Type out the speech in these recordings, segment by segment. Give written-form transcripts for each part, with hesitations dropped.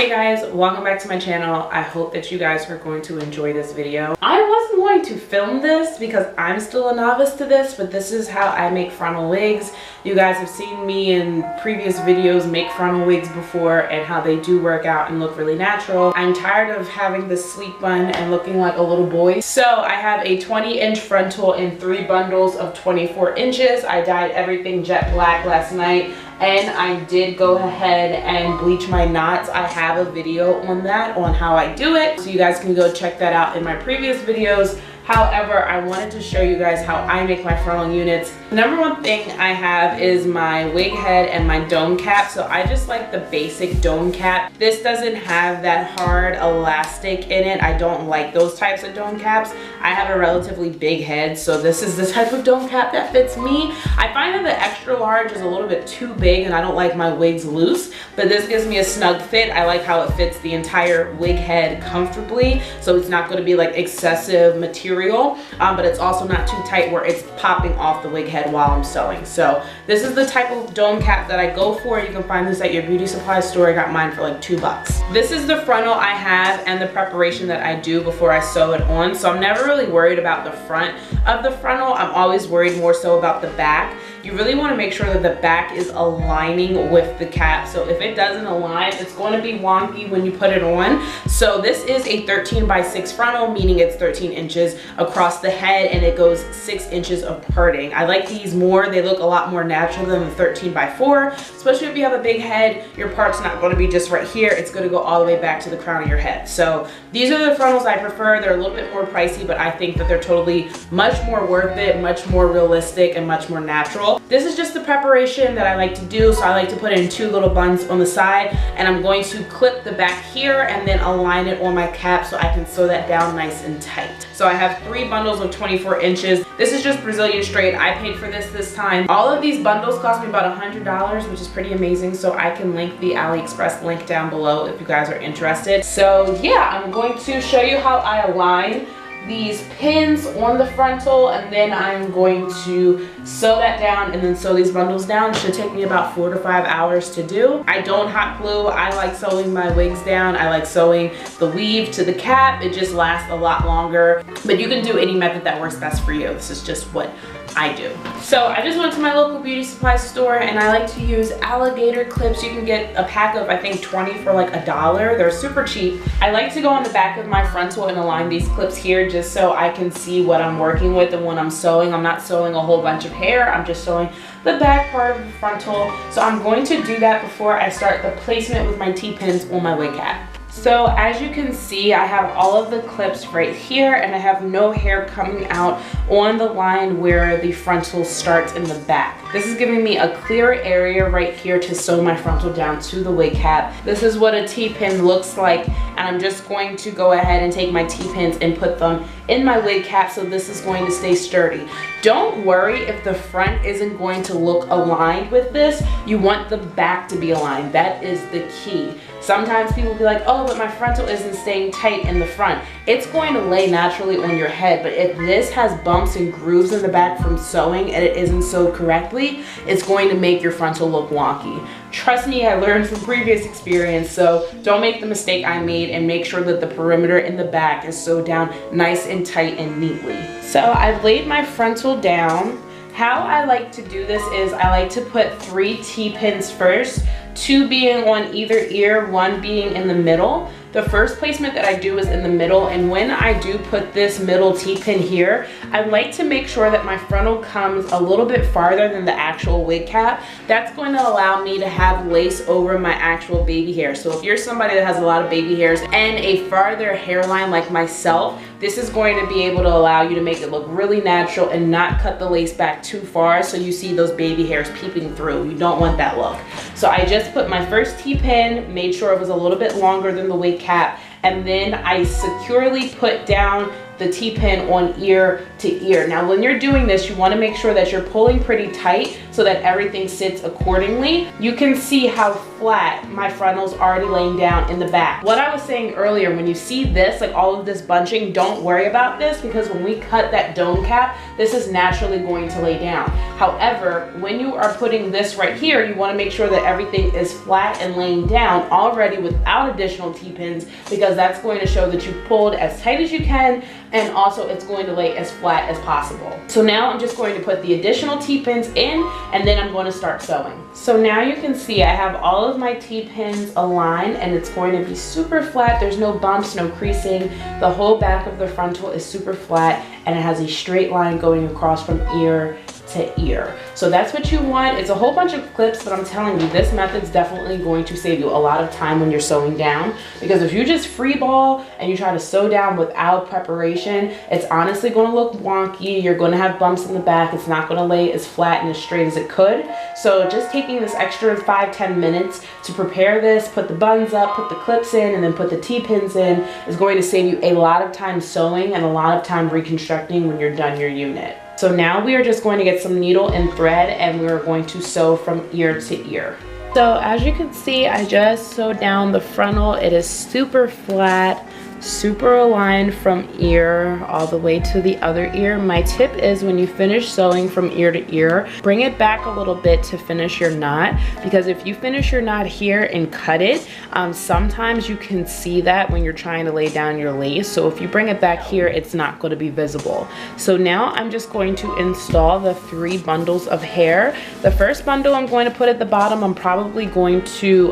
Hey guys, welcome back to my channel. I hope that you guys are going to enjoy this video. I wasn't going to film this because I'm still a novice to this, but this is how I make frontal wigs. You guys have seen me in previous videos make frontal wigs before and how they do work out and look really natural. I'm tired of having this sleek bun and looking like a little boy. So I have a 20-inch frontal in 3 bundles of 24 inches. I dyed everything jet black last night. And I did go ahead and bleach my knots. I have a video on that, on how I do it. So you guys can go check that out in my previous videos. However, I wanted to show you guys how I make my frontal units. The number one thing I have is my wig head and my dome cap. So I just like the basic dome cap. This doesn't have that hard elastic in it. I don't like those types of dome caps. I have a relatively big head, so this is the type of dome cap that fits me. I find that the extra large is a little bit too big and I don't like my wigs loose, but this gives me a snug fit. I like how it fits the entire wig head comfortably, so it's not going to be like excessive material, but it's also not too tight where it's popping off the wig head while I'm sewing. So this is the type of dome cap that I go for. You can find this at your beauty supply store. I got mine for like $2. This is the frontal I have and the preparation that I do before I sew it on. So I'm never really worried about the front of the frontal. I'm always worried more so about the back. You really want to make sure that the back is aligning with the cap. So if it doesn't align, it's going to be wonky when you put it on. So this is a 13x6 frontal, meaning it's 13 inches across the head and it goes 6 inches of parting. I like these more. They look a lot more natural than the 13x4, especially if you have a big head. Your part's not going to be just right here. It's going to go all the way back to the crown of your head. So these are the frontals I prefer. They're a little bit more pricey, but I think that they're totally much more worth it, much more realistic and much more natural. This is just the preparation that I like to do. So I like to put in 2 little buns on the side, and I'm going to clip the back here and then align it on my cap so I can sew that down nice and tight. So I have 3 bundles of 24 inches. This is just Brazilian straight. I paid for this time. All of these bundles cost me about $100, which is pretty amazing. So I can link the AliExpress link down below if you guys are interested. So yeah, I'm going to show you how I align these pins on the frontal, and then I'm going to sew that down and then sew these bundles down. It should take me about 4 to 5 hours to do. I don't hot glue. I like sewing my wigs down. I like sewing the weave to the cap. It just lasts a lot longer, but you can do any method that works best for you. This is just what I do. So I just went to my local beauty supply store and I like to use alligator clips. You can get a pack of I think 20 for like $1. They're super cheap. I like to go on the back of my frontal and align these clips here just so I can see what I'm working with and when I'm sewing. I'm not sewing a whole bunch of hair. I'm just sewing the back part of the frontal. So I'm going to do that before I start the placement with my T-pins on my wig cap. So as you can see, I have all of the clips right here and I have no hair coming out on the line where the frontal starts in the back. This is giving me a clear area right here to sew my frontal down to the wig cap. This is what a T-pin looks like, and I'm just going to go ahead and take my T-pins and put them in my wig cap, so this is going to stay sturdy. Don't worry if the front isn't going to look aligned with this. You want the back to be aligned. That is the key. Sometimes people be like, oh, but my frontal isn't staying tight in the front. It's going to lay naturally on your head, but if this has bumps and grooves in the back from sewing and it isn't sewed correctly, it's going to make your frontal look wonky. Trust me, I learned from previous experience, so don't make the mistake I made and make sure that the perimeter in the back is sewed down nice and tight and neatly. So I've laid my frontal down. How I like to do this is I like to put 3 T-pins first, 2 being on either ear, 1 being in the middle. The first placement that I do is in the middle, and when I do put this middle T-pin here, I like to make sure that my frontal comes a little bit farther than the actual wig cap. That's going to allow me to have lace over my actual baby hair. So if you're somebody that has a lot of baby hairs and a farther hairline like myself, this is going to be able to allow you to make it look really natural and not cut the lace back too far so you see those baby hairs peeping through. You don't want that look. So I just put my first T-pin, made sure it was a little bit longer than the wig cap, and then I securely put down the T-pin on ear to ear. Now when you're doing this, you want to make sure that you're pulling pretty tight so so that everything sits accordingly. You can see how flat my frontal's already laying down in the back. What I was saying earlier, when you see this, like all of this bunching, don't worry about this, because when we cut that dome cap, this is naturally going to lay down. However, when you are putting this right here, you want to make sure that everything is flat and laying down already without additional T-pins, because that's going to show that you pulled as tight as you can, and also it's going to lay as flat as possible. So now I'm just going to put the additional T-pins in, and then I'm going to start sewing. So now you can see I have all of my T-pins aligned, and it's going to be super flat. There's no bumps, no creasing. The whole back of the frontal is super flat, and it has a straight line going across from ear to ear. So that's what you want. It's a whole bunch of clips, but I'm telling you, this method's definitely going to save you a lot of time when you're sewing down, because if you just free ball and you try to sew down without preparation, it's honestly going to look wonky. You're going to have bumps in the back. It's not going to lay as flat and as straight as it could. So just taking this extra 5-10 minutes to prepare this, put the buns up, put the clips in, and then put the T-pins in is going to save you a lot of time sewing and a lot of time reconstructing when you're done your unit. So now we are just going to get some needle and thread, and we're going to sew from ear to ear. So as you can see, I just sewed down the frontal. It is super flat, super aligned from ear all the way to the other ear. My tip is, when you finish sewing from ear to ear, bring it back a little bit to finish your knot, because if you finish your knot here and cut it, sometimes you can see that when you're trying to lay down your lace. So if you bring it back here, it's not going to be visible. So now I'm just going to install the 3 bundles of hair. The first bundle I'm going to put at the bottom. I'm probably going to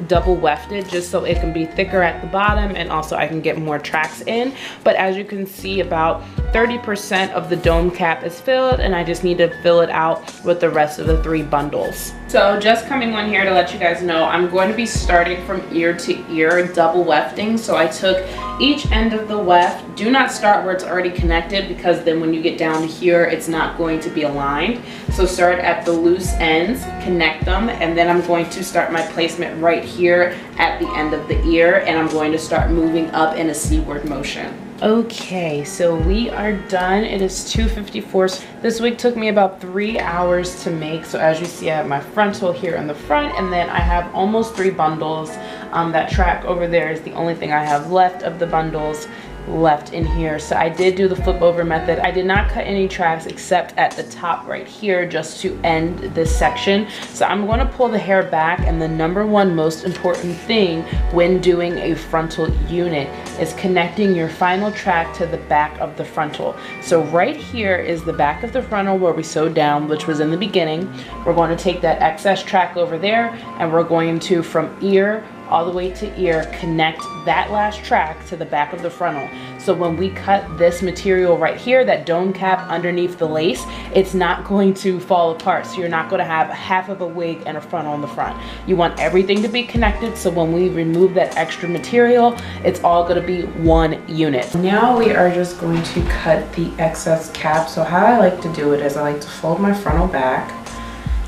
double weft it just so it can be thicker at the bottom, and also I can get more tracks in. But as you can see, about 30% of the dome cap is filled, and I just need to fill it out with the rest of the 3 bundles. So just coming on here to let you guys know, I'm going to be starting from ear to ear, double wefting. So I took each end of the weft. Do not start where it's already connected, because then when you get down to here, it's not going to be aligned. So start at the loose ends, connect them, and then I'm going to start my placement right here at the end of the ear, and I'm going to start moving up in a seaward motion. Okay, so we are done. It is 2:54. This wig took me about 3 hours to make. So as you see, I have my frontal here in the front, and then I have almost 3 bundles. That track over there is the only thing I have left of the bundles left in here. So I did do the flip over method. I did not cut any tracks except at the top right here, just to end this section. So I'm going to pull the hair back, and the #1 most important thing when doing a frontal unit is connecting your final track to the back of the frontal. So right here is the back of the frontal where we sewed down, which was in the beginning. We're going to take that excess track over there, and we're going to, from ear all the way to ear, connect that last track to the back of the frontal. So when we cut this material right here, that dome cap underneath the lace, it's not going to fall apart. So you're not going to have half of a wig and a frontal on the front. You want everything to be connected, so when we remove that extra material, it's all going to be one unit. Now we are just going to cut the excess cap. So how I like to do it is I like to fold my frontal back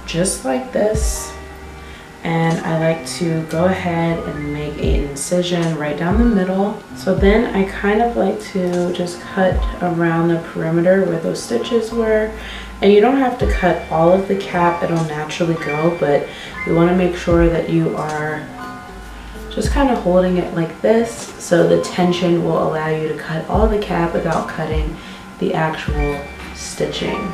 just like this, and I like to go ahead and make an incision right down the middle. So then I kind of like to just cut around the perimeter where those stitches were. And you don't have to cut all of the cap, it'll naturally go, but you want to make sure that you are just kind of holding it like this, so the tension will allow you to cut all the cap without cutting the actual stitching.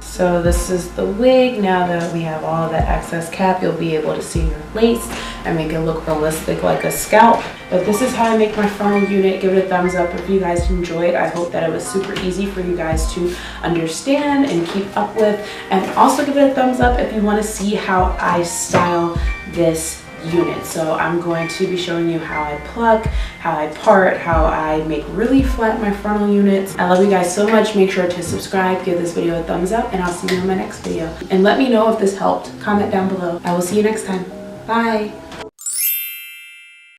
So this is the wig. Now that we have all that excess cap, you'll be able to see your lace and make it look realistic like a scalp. But this is how I make my frontal unit. Give it a thumbs up if you guys enjoyed. I hope that it was super easy for you guys to understand and keep up with. And also give it a thumbs up if you want to see how I style this unit. So I'm going to be showing you how I pluck, how I part, how I make really flat my frontal units. I love you guys so much. Make sure to subscribe, give this video a thumbs up, and I'll see you in my next video. And let me know if this helped. Comment down below. I will see you next time. Bye.